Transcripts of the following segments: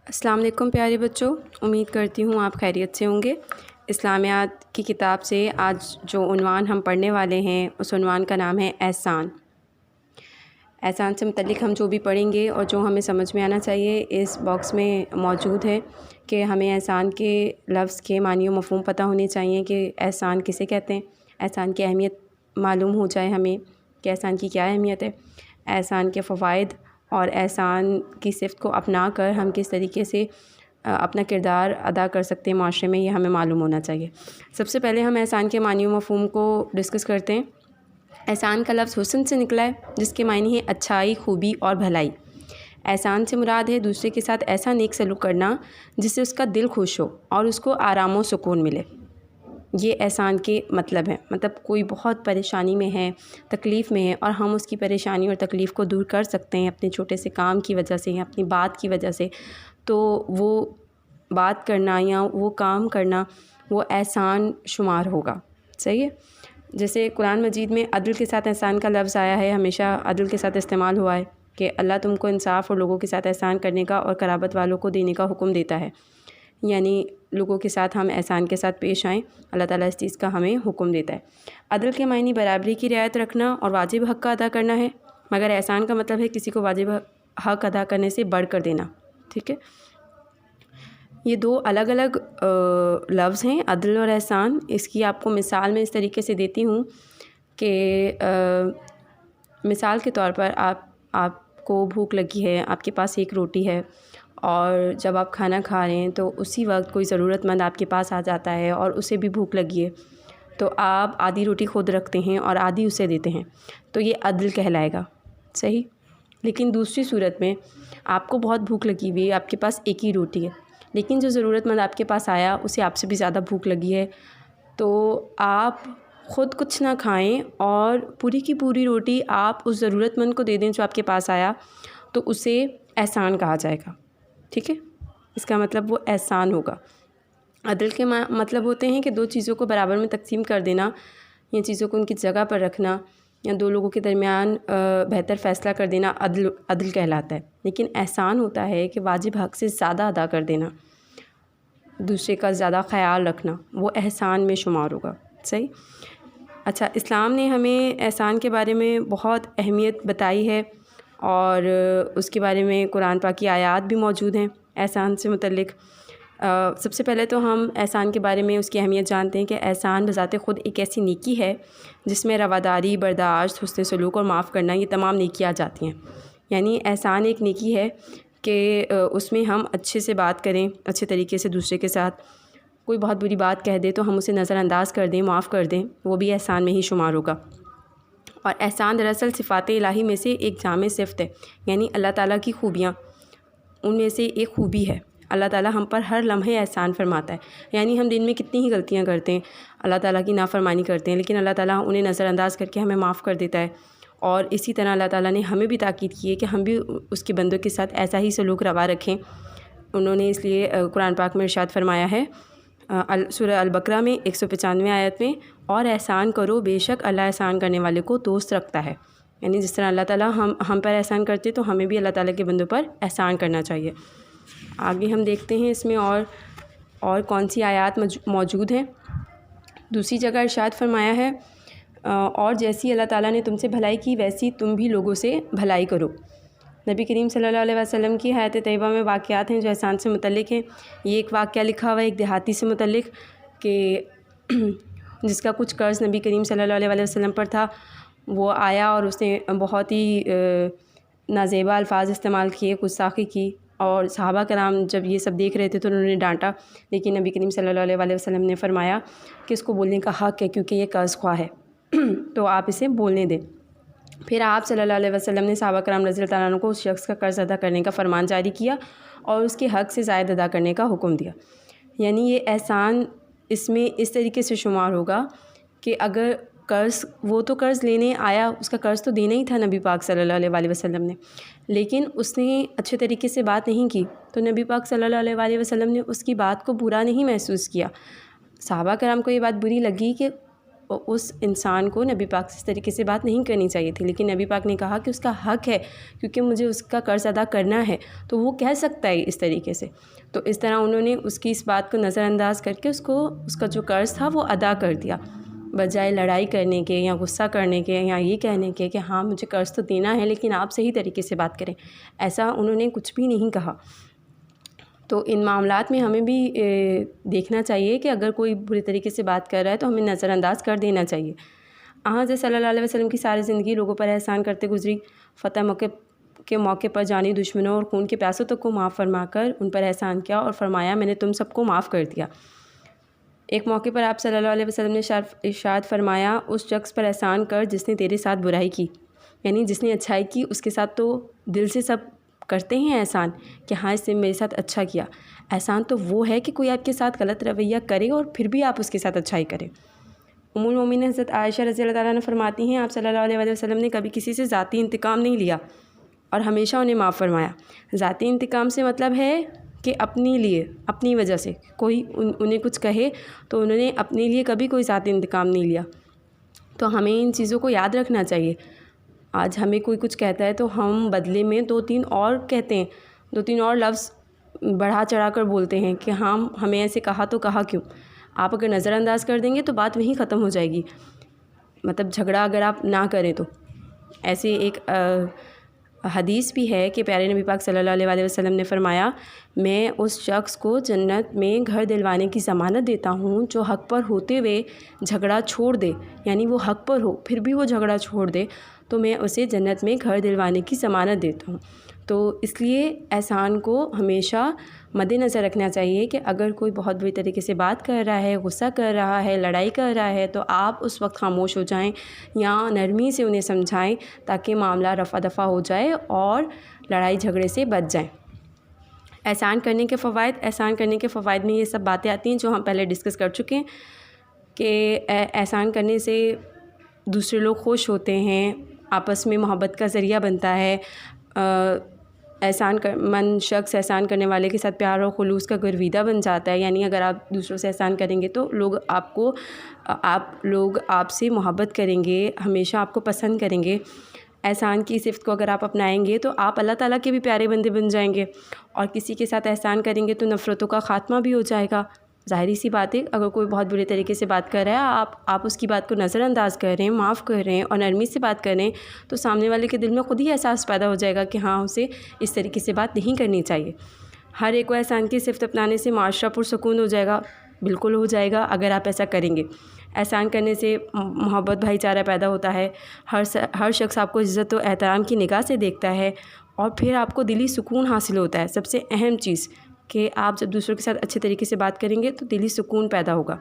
السلام علیکم پیارے بچوں، امید کرتی ہوں آپ خیریت سے ہوں گے۔ اسلامیات کی کتاب سے آج جو عنوان ہم پڑھنے والے ہیں اس عنوان کا نام ہے احسان۔ احسان سے متعلق ہم جو بھی پڑھیں گے اور جو ہمیں سمجھ میں آنا چاہیے اس باکس میں موجود ہے کہ ہمیں احسان کے لفظ کے معنی و مفہوم پتہ ہونے چاہیے کہ احسان کسے کہتے ہیں، احسان کی اہمیت معلوم ہو جائے ہمیں کہ احسان کی کیا اہمیت ہے، احسان کے فوائد اور احسان کی صفت کو اپنا کر ہم کس طریقے سے اپنا کردار ادا کر سکتے ہیں معاشرے میں، یہ ہمیں معلوم ہونا چاہیے۔ سب سے پہلے ہم احسان کے معنی و مفہوم کو ڈسکس کرتے ہیں۔ احسان کا لفظ حسن سے نکلا ہے، جس کے معنی ہے اچھائی، خوبی اور بھلائی۔ احسان سے مراد ہے دوسرے کے ساتھ ایسا نیک سلوک کرنا جس سے اس کا دل خوش ہو اور اس کو آرام و سکون ملے۔ یہ احسان کے مطلب ہے، مطلب کوئی بہت پریشانی میں ہے، تکلیف میں ہے اور ہم اس کی پریشانی اور تکلیف کو دور کر سکتے ہیں اپنے چھوٹے سے کام کی وجہ سے یا اپنی بات کی وجہ سے، تو وہ بات کرنا یا وہ کام کرنا وہ احسان شمار ہوگا۔ صحیح ہے؟ جیسے قرآن مجید میں عدل کے ساتھ احسان کا لفظ آیا ہے، ہمیشہ عدل کے ساتھ استعمال ہوا ہے کہ اللہ تم کو انصاف اور لوگوں کے ساتھ احسان کرنے کا اور قرابت والوں کو دینے کا حکم دیتا ہے، یعنی لوگوں کے ساتھ ہم احسان کے ساتھ پیش آئیں، اللہ تعالیٰ اس چیز کا ہمیں حکم دیتا ہے۔ عدل کے معنی برابری کی رعایت رکھنا اور واجب حق کا ادا کرنا ہے، مگر احسان کا مطلب ہے کسی کو واجب حق ادا کرنے سے بڑھ کر دینا۔ ٹھیک ہے، یہ دو الگ الگ لفظ ہیں، عدل اور احسان۔ اس کی آپ کو مثال میں اس طریقے سے دیتی ہوں کہ مثال کے طور پر آپ کو بھوک لگی ہے، آپ کے پاس ایک روٹی ہے اور جب آپ کھانا کھا رہے ہیں تو اسی وقت کوئی ضرورت مند آپ کے پاس آ جاتا ہے اور اسے بھی بھوک لگی ہے، تو آپ آدھی روٹی خود رکھتے ہیں اور آدھی اسے دیتے ہیں، تو یہ عدل کہلائے گا۔ صحیح؟ لیکن دوسری صورت میں آپ کو بہت بھوک لگی ہوئی ہے، آپ کے پاس ایک ہی روٹی ہے، لیکن جو ضرورت مند آپ کے پاس آیا اسے آپ سے بھی زیادہ بھوک لگی ہے، تو آپ خود کچھ نہ کھائیں اور پوری کی پوری روٹی آپ اس ضرورت مند کو دے دیں جو آپ کے پاس آیا، تو اسے احسان کہا جائے گا۔ ٹھیک ہے، اس کا مطلب وہ احسان ہوگا۔ عدل کے مطلب ہوتے ہیں کہ دو چیزوں کو برابر میں تقسیم کر دینا، یا چیزوں کو ان کی جگہ پر رکھنا، یا دو لوگوں کے درمیان بہتر فیصلہ کر دینا عدل کہلاتا ہے۔ لیکن احسان ہوتا ہے کہ واجب حق سے زیادہ ادا کر دینا، دوسرے کا زیادہ خیال رکھنا، وہ احسان میں شمار ہوگا۔ صحیح؟ اچھا، اسلام نے ہمیں احسان کے بارے میں بہت اہمیت بتائی ہے اور اس کے بارے میں قرآن پاک کی آیات بھی موجود ہیں احسان سے متعلق۔ سب سے پہلے تو ہم احسان کے بارے میں اس کی اہمیت جانتے ہیں کہ احسان بذات خود ایک ایسی نیکی ہے جس میں رواداری، برداشت، حسن سلوک اور معاف کرنا، یہ تمام نیکیاں جاتی ہیں۔ یعنی احسان ایک نیکی ہے کہ اس میں ہم اچھے سے بات کریں، اچھے طریقے سے دوسرے کے ساتھ، کوئی بہت بری بات کہہ دے تو ہم اسے نظر انداز کر دیں، معاف کر دیں، وہ بھی احسان میں ہی شمار ہوگا۔ اور احسان دراصل صفات الہی میں سے ایک جامع صفت ہے، یعنی اللہ تعالیٰ کی خوبیاں ان میں سے ایک خوبی ہے۔ اللہ تعالیٰ ہم پر ہر لمحے احسان فرماتا ہے، یعنی ہم دن میں کتنی ہی غلطیاں کرتے ہیں، اللہ تعالیٰ کی نافرمانی کرتے ہیں، لیکن اللہ تعالیٰ انہیں نظر انداز کر کے ہمیں معاف کر دیتا ہے۔ اور اسی طرح اللہ تعالیٰ نے ہمیں بھی تاکید کی ہے کہ ہم بھی اس کے بندوں کے ساتھ ایسا ہی سلوک روا رکھیں۔ انہوں نے اس لیے قرآن پاک میں ارشاد فرمایا ہے سورہ البقرہ میں 195 آیت میں، اور احسان کرو، بے شک اللہ احسان کرنے والے کو دوست رکھتا ہے۔ یعنی جس طرح اللہ تعالیٰ ہم پر احسان کرتے تو ہمیں بھی اللہ تعالیٰ کے بندوں پر احسان کرنا چاہیے۔ آگے ہم دیکھتے ہیں اس میں اور کون سی آیات موجود ہیں۔ دوسری جگہ ارشاد فرمایا ہے اور جیسی اللہ تعالیٰ نے تم سے بھلائی کی ویسی تم بھی لوگوں سے بھلائی کرو۔ نبی کریم صلی اللہ علیہ وسلم کی حیات طیبہ میں واقعات ہیں جو احسان سے متعلق ہیں۔ یہ ایک واقعہ لکھا ہوا ہے ایک دیہاتی سے متعلق کہ جس کا کچھ قرض نبی کریم صلی اللہ علیہ وسلم پر تھا، وہ آیا اور اس نے بہت ہی نازیبا الفاظ استعمال کیے، گستاخی کی، اور صحابہ کرام جب یہ سب دیکھ رہے تھے تو انہوں نے ڈانٹا، لیکن نبی کریم صلی اللہ علیہ وسلم نے فرمایا کہ اس کو بولنے کا حق ہے کیونکہ یہ قرض خواہ ہے تو آپ اسے بولنے دیں۔ پھر آپ صلی اللہ علیہ وسلم نے صحابہ کرام رضی اللہ تعالیٰ عنہ کو اس شخص کا قرض ادا کرنے کا فرمان جاری کیا اور اس کے حق سے زائد ادا کرنے کا حکم دیا۔ یعنی یہ احسان اس میں اس طریقے سے شمار ہوگا کہ اگر وہ تو قرض لینے آیا، اس کا قرض تو دینا ہی تھا نبی پاک صلی اللہ علیہ وسلم نے، لیکن اس نے اچھے طریقے سے بات نہیں کی تو نبی پاک صلی اللہ علیہ وسلم نے اس کی بات کو برا نہیں محسوس کیا۔ صحابہ کرام کو یہ بات بری لگی کہ اس انسان کو نبی پاک سے اس طریقے سے بات نہیں کرنی چاہیے تھی، لیکن نبی پاک نے کہا کہ اس کا حق ہے کیونکہ مجھے اس کا قرض ادا کرنا ہے، تو وہ کہہ سکتا ہے اس طریقے سے۔ تو اس طرح انہوں نے اس کی اس بات کو نظر انداز کر کے اس کا جو قرض تھا وہ ادا کر دیا، بجائے لڑائی کرنے کے یا غصہ کرنے کے یا یہ کہنے کے کہ ہاں مجھے قرض تو دینا ہے لیکن آپ صحیح طریقے سے بات کریں۔ ایسا انہوں نے کچھ بھی نہیں کہا۔ تو ان معاملات میں ہمیں بھی دیکھنا چاہیے کہ اگر کوئی برے طریقے سے بات کر رہا ہے تو ہمیں نظر انداز کر دینا چاہیے۔ حضرت صلی اللہ علیہ وسلم کی ساری زندگی لوگوں پر احسان کرتے گزری، فتح کے موقع پر جانی دشمنوں اور خون کے پیاسوں تک کو معاف فرما کر ان پر احسان کیا اور فرمایا میں نے تم سب کو معاف کر دیا۔ ایک موقع پر آپ صلی اللہ علیہ وسلم نے ارشاد فرمایا اس شخص پر احسان کر جس نے تیرے ساتھ برائی کی، یعنی جس نے اچھائی کی اس کے ساتھ تو دل سے سب کرتے ہیں احسان کہ ہاں اس نے میرے ساتھ اچھا کیا۔ احسان تو وہ ہے کہ کوئی آپ کے ساتھ غلط رویہ کرے اور پھر بھی آپ اس کے ساتھ اچھائی کریں۔ ام المومنین حضرت عائشہ رضی اللہ تعالیٰ عنہ فرماتی ہیں آپ صلی اللہ علیہ وسلم نے کبھی کسی سے ذاتی انتقام نہیں لیا اور ہمیشہ انہیں معاف فرمایا۔ ذاتی انتقام سے مطلب ہے کہ اپنے لیے، اپنی وجہ سے کوئی انہیں کچھ کہے تو انہوں نے اپنے لیے کبھی کوئی ذاتی انتقام نہیں لیا۔ تو ہمیں ان چیزوں کو یاد رکھنا چاہیے۔ آج ہمیں کوئی کچھ کہتا ہے تو ہم بدلے میں 2-3 اور کہتے ہیں، 2-3 اور لفظ بڑھا چڑھا کر بولتے ہیں کہ ہاں ہمیں ایسے کہا تو کہا کیوں۔ آپ اگر نظر انداز کر دیں گے تو بات وہیں ختم ہو جائے گی، مطلب جھگڑا اگر آپ نہ کریں تو۔ ایسے ایک حدیث بھی ہے کہ پیارے نبی پاک صلی اللہ علیہ وسلم نے فرمایا میں اس شخص کو جنت میں گھر دلوانے کی ضمانت دیتا ہوں جو حق پر ہوتے ہوئے جھگڑا چھوڑ دے، یعنی وہ حق پر ہو پھر بھی وہ جھگڑا چھوڑ دے تو میں اسے جنت میں گھر دلوانے کی ضمانت دیتا ہوں۔ تو اس لیے احسان کو ہمیشہ مد نظر رکھنا چاہیے کہ اگر کوئی بہت بری طریقے سے بات کر رہا ہے، غصہ کر رہا ہے، لڑائی کر رہا ہے تو آپ اس وقت خاموش ہو جائیں یا نرمی سے انہیں سمجھائیں تاکہ معاملہ رفع دفع ہو جائے اور لڑائی جھگڑے سے بچ جائیں۔ احسان کرنے کے فوائد میں یہ سب باتیں آتی ہیں جو ہم پہلے ڈسکس کر چکے ہیں کہ احسان کرنے سے دوسرے لوگ خوش ہوتے ہیں، آپس میں محبت کا ذریعہ بنتا ہے، شخص احسان کرنے والے کے ساتھ پیار اور خلوص کا گرویدہ بن جاتا ہے، یعنی اگر آپ دوسروں سے احسان کریں گے تو لوگ آپ سے محبت کریں گے، ہمیشہ آپ کو پسند کریں گے۔ احسان کی صفت کو اگر آپ اپنائیں گے تو آپ اللہ تعالیٰ کے بھی پیارے بندے بن جائیں گے، اور کسی کے ساتھ احسان کریں گے تو نفرتوں کا خاتمہ بھی ہو جائے گا۔ ظاہری سی بات ہے اگر کوئی بہت برے طریقے سے بات کر رہا ہے آپ اس کی بات کو نظر انداز کر رہے ہیں، معاف کر رہے ہیں اور نرمی سے بات کر رہے ہیں تو سامنے والے کے دل میں خود ہی احساس پیدا ہو جائے گا کہ ہاں اسے اس طریقے سے بات نہیں کرنی چاہیے۔ ہر ایک کو احسان کی صفت اپنانے سے معاشرہ پرسکون ہو جائے گا، بالکل ہو جائے گا اگر آپ ایسا کریں گے۔ احسان کرنے سے محبت بھائی چارہ پیدا ہوتا ہے، ہر شخص آپ کو عزت و احترام کی نگاہ سے دیکھتا ہے اور پھر آپ کو دلی سکون حاصل ہوتا ہے۔ سب سے اہم چیز کہ آپ جب دوسروں کے ساتھ اچھے طریقے سے بات کریں گے تو دلی سکون پیدا ہوگا۔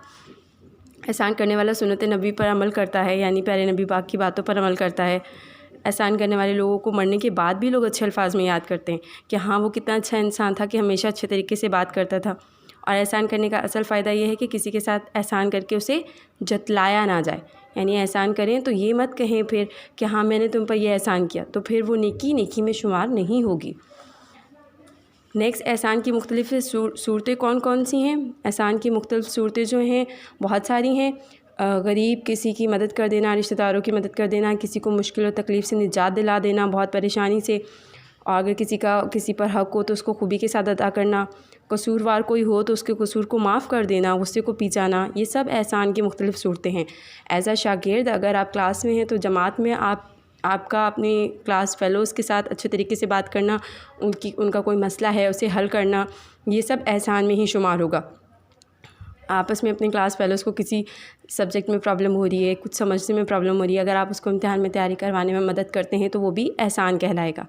احسان کرنے والا سنت نبی پر عمل کرتا ہے، یعنی پیارے نبی پاک کی باتوں پر عمل کرتا ہے۔ احسان کرنے والے لوگوں کو مرنے کے بعد بھی لوگ اچھے الفاظ میں یاد کرتے ہیں کہ ہاں وہ کتنا اچھا انسان تھا کہ ہمیشہ اچھے طریقے سے بات کرتا تھا۔ اور احسان کرنے کا اصل فائدہ یہ ہے کہ کسی کے ساتھ احسان کر کے اسے جتلایا نہ جائے، یعنی احسان کریں تو یہ مت کہیں پھر کہ ہاں میں نے تم پر یہ احسان کیا، تو پھر وہ نیکی میں شمار نہیں ہوگی۔ نیکسٹ، احسان کی مختلف صورتیں کون سی ہیں؟ احسان کی مختلف صورتیں جو ہیں بہت ساری ہیں۔ غریب کسی کی مدد کر دینا، رشتہ داروں کی مدد کر دینا، کسی کو مشکل و تکلیف سے نجات دلا دینا بہت پریشانی سے، اور اگر کسی پر حق ہو تو اس کو خوبی کے ساتھ ادا کرنا، قصوروار کوئی ہو تو اس کے قصور کو معاف کر دینا، غصے کو پی جانا، یہ سب احسان کی مختلف صورتیں ہیں۔ ایز اے شاگرد اگر آپ کلاس میں ہیں تو جماعت میں آپ کا اپنے کلاس فیلوز کے ساتھ اچھے طریقے سے بات کرنا، ان کا کوئی مسئلہ ہے اسے حل کرنا، یہ سب احسان میں ہی شمار ہوگا۔ آپس میں اپنے کلاس فیلوز کو کسی سبجیکٹ میں پرابلم ہو رہی ہے، کچھ سمجھنے میں پرابلم ہو رہی ہے، اگر آپ اس کو امتحان میں تیاری کروانے میں مدد کرتے ہیں تو وہ بھی احسان کہلائے گا۔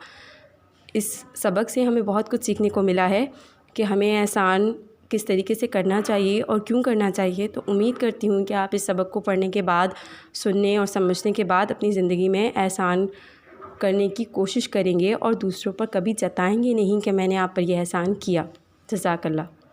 اس سبق سے ہمیں بہت کچھ سیکھنے کو ملا ہے کہ ہمیں احسان کس طریقے سے کرنا چاہیے اور کیوں کرنا چاہیے۔ تو امید کرتی ہوں کہ آپ اس سبق کو پڑھنے کے بعد، سننے اور سمجھنے کے بعد اپنی زندگی میں احسان کرنے کی کوشش کریں گے اور دوسروں پر کبھی جتائیں گے نہیں کہ میں نے آپ پر یہ احسان کیا۔ جزاک اللہ۔